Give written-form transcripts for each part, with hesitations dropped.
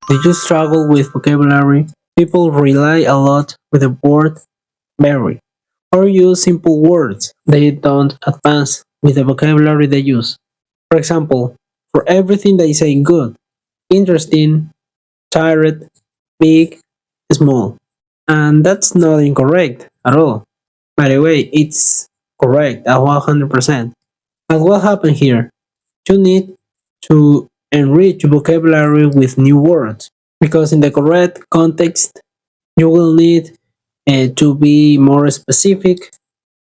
Do you struggle with vocabulary? People rely a lot with the word very, or use simple words. They don't advance with the vocabulary they use. For example, for everything they say good, interesting, tired, big, small. And that's not incorrect at all. By the way, it's correct at 100%. And what happened here? You need to enrich your vocabulary with new words because in the correct context, you will need to be more specific.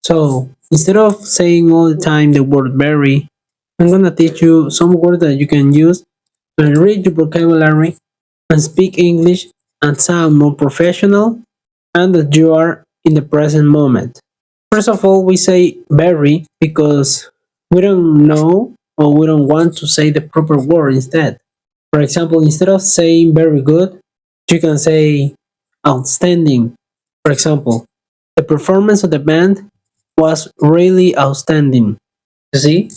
So instead of saying all the time the word very, I'm gonna teach you some words that you can use to enrich your vocabulary and speak English and sound more professional and that you are in the present moment. First of all, we say very because we don't know or we don't want to say the proper word instead. For example, instead of saying very good, you can say outstanding. For example, the performance of the band was really outstanding. You see?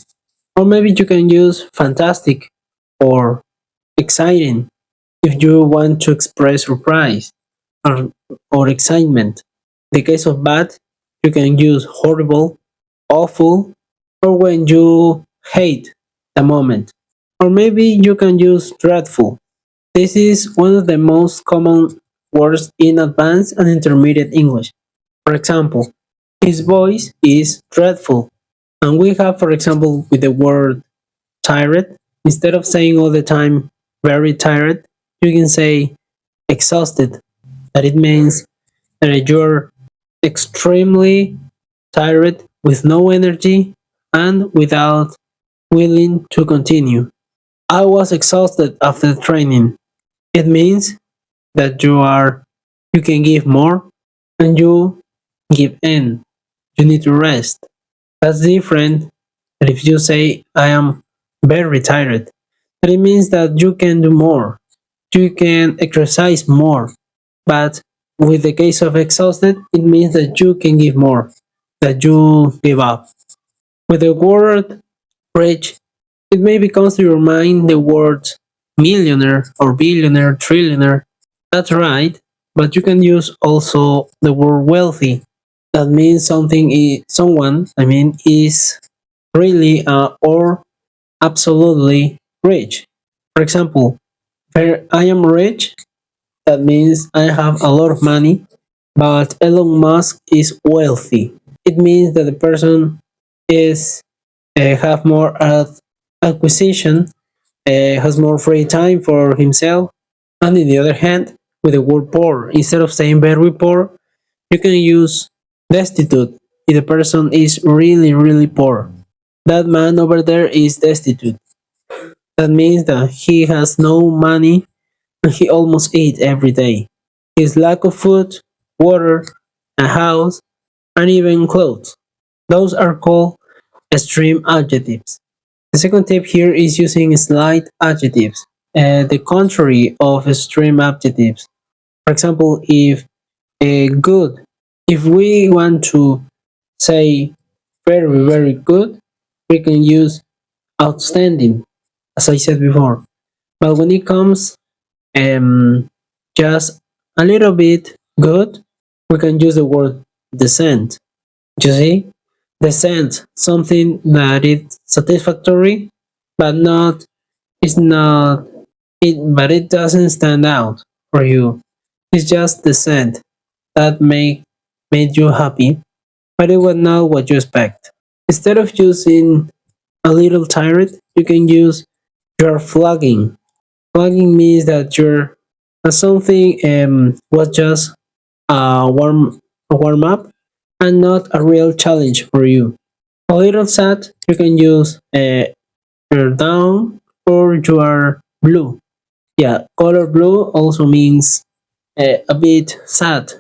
Or maybe you can use fantastic or exciting if you want to express surprise or, or excitement. In the case of bad, you can use horrible, awful, or when you hate the moment. Or maybe you can use dreadful. This is one of the most common words in advanced and intermediate English. For example, his voice is dreadful. And we have, for example, with the word tired, instead of saying all the time very tired, you can say exhausted. That it means that you're extremely tired with no energy and without willing to continue. I was exhausted after training. It means that you can give more and you give in. You need to rest. That's different than if you say I am very tired. But it means that you can do more. You can exercise more. But with the case of exhausted, it means that you can give more, that you give up. With the word rich, it may become to your mind the words millionaire or billionaire, trillionaire. That's right, but you can use also the word wealthy. That means someone, is really or absolutely rich. For example, where I am rich, that means I have a lot of money, but Elon Musk is wealthy. It means that the person is have more acquisition, has more free time for himself. And on the other hand, with the word poor, instead of saying very poor, you can use destitute if the person is really, really poor. That man over there is destitute. That means that he has no money and he almost eats every day. His lack of food, water, a house, and even clothes. Those are called extreme adjectives. The second tip here is using slight adjectives, the contrary of extreme adjectives. For example, if good, if we want to say very, very good, we can use outstanding, as I said before. But when it comes um, just a little bit good, we can use the word decent. You see? Decent, something that is satisfactory, but not, it's not, but it doesn't stand out for you. It's just decent that made you happy, but it was not what you expect. Instead of using a little tired, you can use you're flagging. Flagging means that you're something was just a warm up and not a real challenge for you. A little sad, you can use you're down or you are blue. Yeah, color blue also means a bit sad,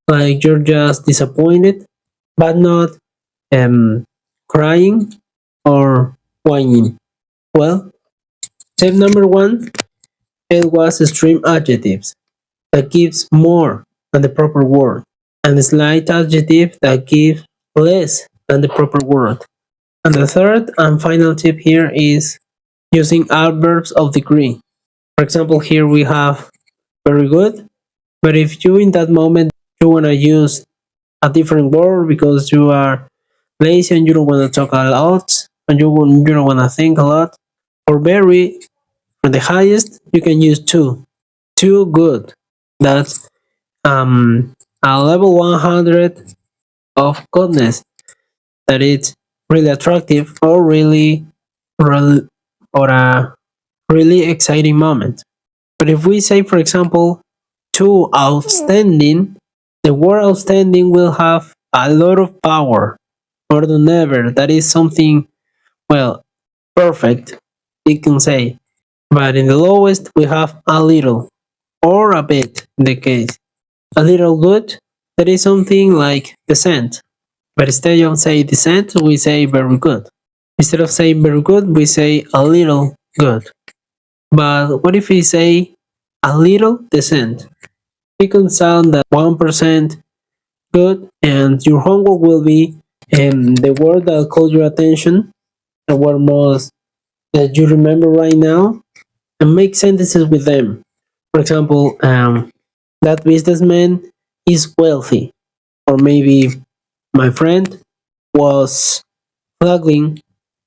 like you're just disappointed, but not um, crying or whining. Well, tip number one, it was extreme adjectives that gives more than the proper word, and a slight adjective that gives less than the proper word. And the third and final tip here is using adverbs of degree. For example, here we have very good, but if you in that moment you wanna use a different word because you are lazy and you don't wanna talk a lot and you don't wanna think a lot, for very for the highest you can use two. Two good. That's a level 100 of goodness that it's really attractive or really or a really exciting moment. But if we say, for example, too outstanding, the word outstanding will have a lot of power more than ever. That is something, well, perfect, you can say. But in the lowest, we have a little or a bit in the case. A little good, that is something like decent. But instead of say decent, we say very good. Instead of saying very good, we say a little good. But what if we say a little decent? We can sound that 1% good, and your homework will be the word that caught your attention, the word most that you remember right now, and make sentences with them. For example, that businessman is wealthy, or maybe my friend was struggling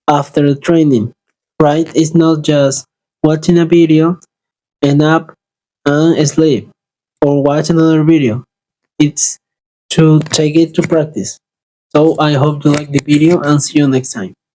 after the training, right? It's not just watching a video, end up and sleep, or watch another video. It's to take it to practice. So I hope you like the video and see you next time.